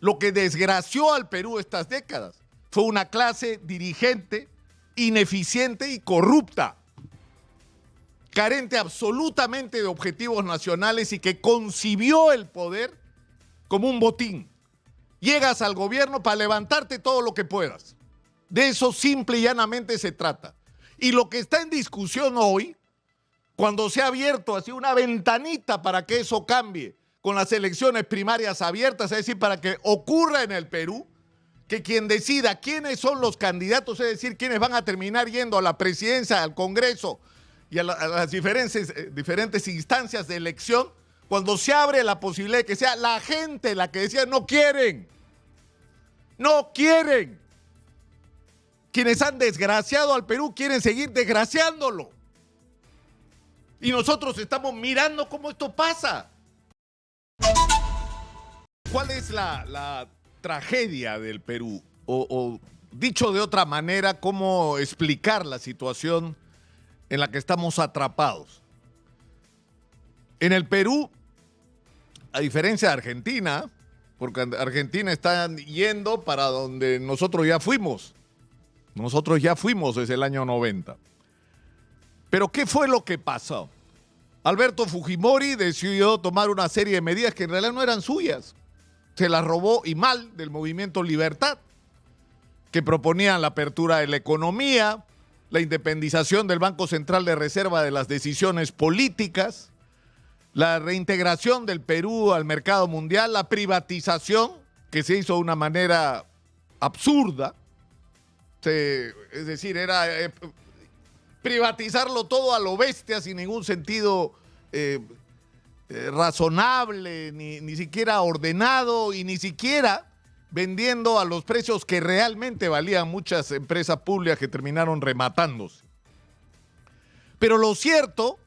lo que desgració al Perú estas décadas. Fue una clase dirigente ineficiente y corrupta, carente absolutamente de objetivos nacionales y que concibió el poder como un botín. Llegas al gobierno para levantarte todo lo que puedas. De eso simple y llanamente se trata. Y lo que está en discusión hoy, cuando se ha abierto así una ventanita para que eso cambie, con las elecciones primarias abiertas, es decir, para que ocurra en el Perú, que quien decida quiénes son los candidatos, es decir, quiénes van a terminar yendo a la presidencia, al Congreso y a las diferentes instancias de elección, cuando se abre la posibilidad de que sea la gente la que decía no quieren. No quieren. Quienes han desgraciado al Perú quieren seguir desgraciándolo. Y nosotros estamos mirando cómo esto pasa. ¿Cuál es la tragedia del Perú? O dicho de otra manera, ¿cómo explicar la situación en la que estamos atrapados? En el Perú, a diferencia de Argentina, porque Argentina está yendo para donde nosotros ya fuimos. Nosotros ya fuimos desde el año 90. Pero ¿qué fue lo que pasó? Alberto Fujimori decidió tomar una serie de medidas que en realidad no eran suyas. Se las robó y mal del movimiento Libertad, que proponían la apertura de la economía, la independización del Banco Central de Reserva de las decisiones políticas, la reintegración del Perú al mercado mundial, la privatización, que se hizo de una manera absurda. Es decir, era privatizarlo todo a lo bestia sin ningún sentido razonable, ni siquiera ordenado y ni siquiera vendiendo a los precios que realmente valían muchas empresas públicas que terminaron rematándose. Pero lo cierto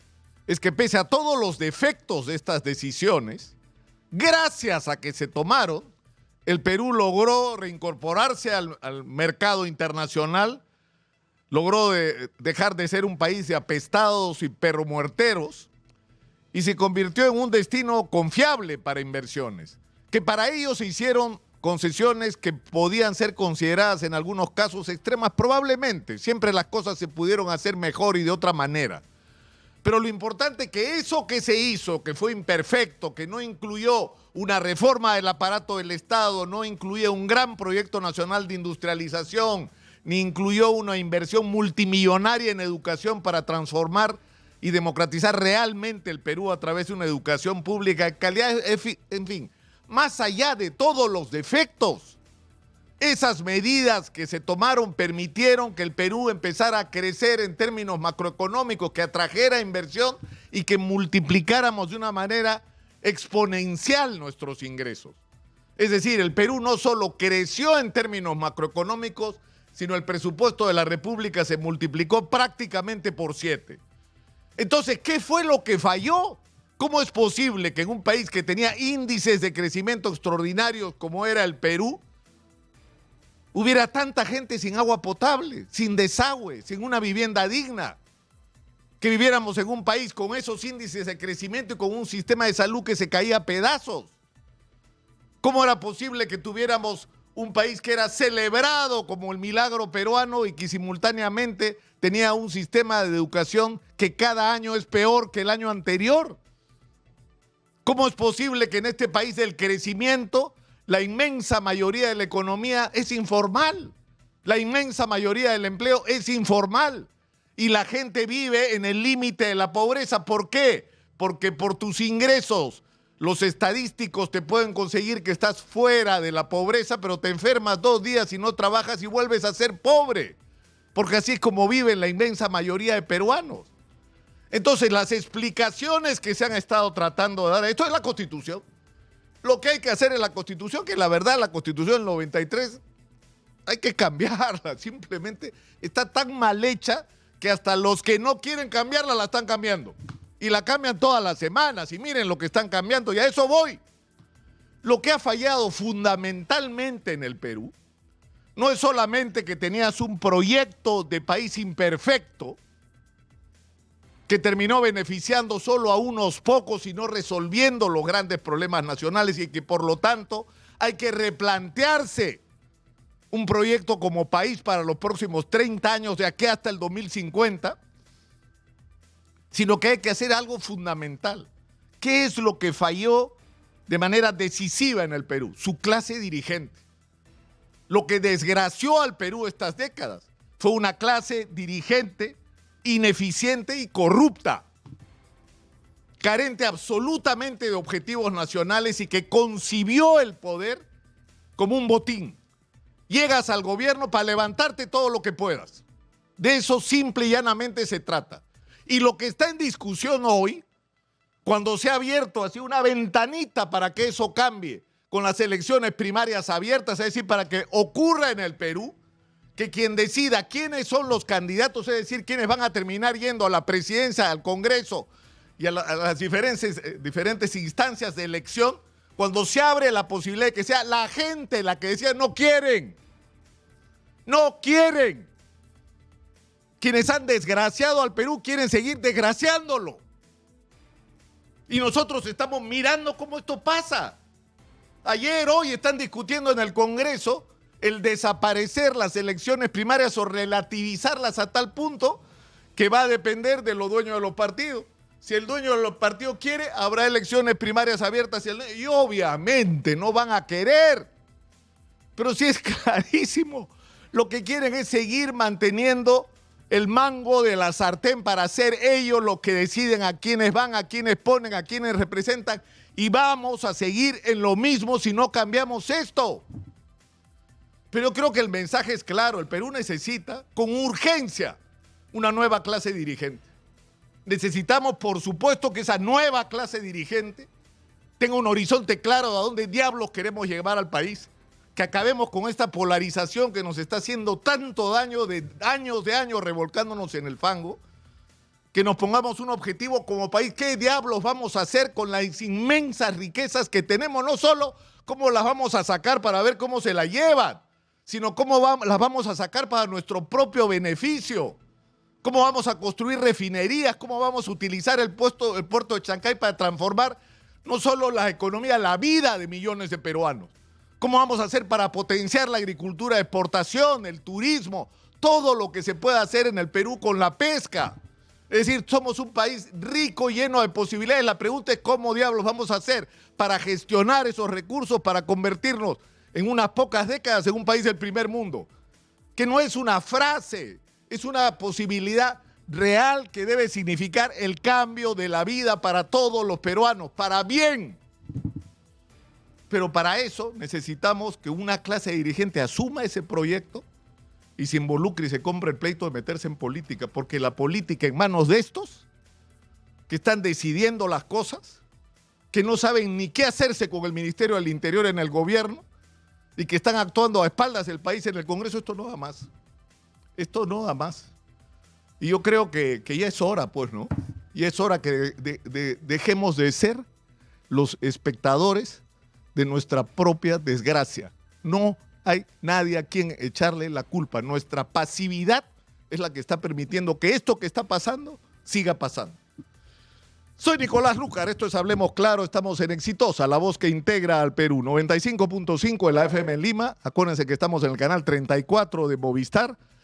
es que pese a todos los defectos de estas decisiones, gracias a que se tomaron, el Perú logró reincorporarse al mercado internacional, logró dejar de ser un país de apestados y perromuerteros y se convirtió en un destino confiable para inversiones, que para ellos se hicieron concesiones que podían ser consideradas en algunos casos extremas, probablemente. Siempre las cosas se pudieron hacer mejor y de otra manera. Pero lo importante es que eso que se hizo, que fue imperfecto, que no incluyó una reforma del aparato del Estado, no incluía un gran proyecto nacional de industrialización, ni incluyó una inversión multimillonaria en educación para transformar y democratizar realmente el Perú a través de una educación pública de calidad, en fin, más allá de todos los defectos, esas medidas que se tomaron permitieron que el Perú empezara a crecer en términos macroeconómicos, que atrajera inversión y que multiplicáramos de una manera exponencial nuestros ingresos. Es decir, el Perú no solo creció en términos macroeconómicos, sino el presupuesto de la República se multiplicó prácticamente por 7. Entonces, ¿qué fue lo que falló? ¿Cómo es posible que en un país que tenía índices de crecimiento extraordinarios como era el Perú, hubiera tanta gente sin agua potable, sin desagüe, sin una vivienda digna? Que viviéramos en un país con esos índices de crecimiento y con un sistema de salud que se caía a pedazos. ¿Cómo era posible que tuviéramos un país que era celebrado como el milagro peruano y que simultáneamente tenía un sistema de educación que cada año es peor que el año anterior? ¿Cómo es posible que en este país del crecimiento la inmensa mayoría de la economía es informal? La inmensa mayoría del empleo es informal y la gente vive en el límite de la pobreza. ¿Por qué? Porque por tus ingresos los estadísticos te pueden conseguir que estás fuera de la pobreza, pero te enfermas 2 días y no trabajas y vuelves a ser pobre, porque así es como viven la inmensa mayoría de peruanos. Entonces, las explicaciones que se han estado tratando de dar, esto es la Constitución. Lo que hay que hacer en la Constitución, que la verdad la Constitución del 93 hay que cambiarla, simplemente está tan mal hecha que hasta los que no quieren cambiarla la están cambiando. Y la cambian todas las semanas y miren lo que están cambiando y a eso voy. Lo que ha fallado fundamentalmente en el Perú no es solamente que tenías un proyecto de país imperfecto que terminó beneficiando solo a unos pocos y no resolviendo los grandes problemas nacionales y que por lo tanto Hay que replantearse un proyecto como país para los próximos 30 años, de aquí hasta el 2050, sino que hay que hacer algo fundamental. ¿Qué es lo que falló de manera decisiva en el Perú? Su clase dirigente. Lo que desgració al Perú estas décadas fue una clase dirigente ineficiente y corrupta, carente absolutamente de objetivos nacionales y que concibió el poder como un botín. Llegas al gobierno para levantarte todo lo que puedas. De eso simple y llanamente se trata. Y lo que está en discusión hoy, cuando se ha abierto así una ventanita para que eso cambie, con las elecciones primarias abiertas, es decir, para que ocurra en el Perú, que quien decida quiénes son los candidatos, es decir, quiénes van a terminar yendo a la presidencia, al Congreso y a las diferentes instancias de elección, cuando se abre la posibilidad de que sea la gente la que decía no quieren. Quienes han desgraciado al Perú quieren seguir desgraciándolo. Y nosotros estamos mirando cómo esto pasa. Ayer, hoy están discutiendo en el Congreso el desaparecer las elecciones primarias o relativizarlas a tal punto que va a depender de los dueños de los partidos. Si el dueño de los partidos quiere, habrá elecciones primarias abiertas y obviamente no van a querer. Pero sí es clarísimo, lo que quieren es seguir manteniendo el mango de la sartén para ser ellos los que deciden a quiénes van, a quiénes ponen, a quiénes representan, y vamos a seguir en lo mismo si no cambiamos esto. Pero yo creo que el mensaje es claro, el Perú necesita con urgencia una nueva clase dirigente. Necesitamos, por supuesto, que esa nueva clase dirigente tenga un horizonte claro de a dónde diablos queremos llevar al país, que acabemos con esta polarización que nos está haciendo tanto daño de años revolcándonos en el fango, que nos pongamos un objetivo como país. ¿Qué diablos vamos a hacer con las inmensas riquezas que tenemos? No solo cómo las vamos a sacar para ver cómo se la llevan, sino cómo las vamos a sacar para nuestro propio beneficio. ¿Cómo vamos a construir refinerías? ¿Cómo vamos a utilizar el puerto de Chancay para transformar no solo la economía, la vida de millones de peruanos? ¿Cómo vamos a hacer para potenciar la agricultura de exportación, el turismo, todo lo que se pueda hacer en el Perú con la pesca? Es decir, somos un país rico, lleno de posibilidades. La pregunta es cómo diablos vamos a hacer para gestionar esos recursos, para convertirnos en unas pocas décadas en un país del primer mundo. Que no es una frase, es una posibilidad real que debe significar el cambio de la vida para todos los peruanos, para bien. Pero para eso necesitamos que una clase dirigente asuma ese proyecto y se involucre y se compre el pleito de meterse en política, porque la política en manos de estos, que están decidiendo las cosas, que no saben ni qué hacerse con el Ministerio del Interior en el gobierno y que están actuando a espaldas del país en el Congreso, esto no da más. Esto no da más. Y yo creo que ya es hora, pues, ¿no? Ya es hora que dejemos de ser los espectadores de nuestra propia desgracia. No hay nadie a quien echarle la culpa. Nuestra pasividad es la que está permitiendo que esto que está pasando siga pasando. Soy Nicolás Lucar, esto es Hablemos Claro, estamos en Exitosa, la voz que integra al Perú. 95.5 en la FM en Lima. Acuérdense que estamos en el canal 34 de Movistar.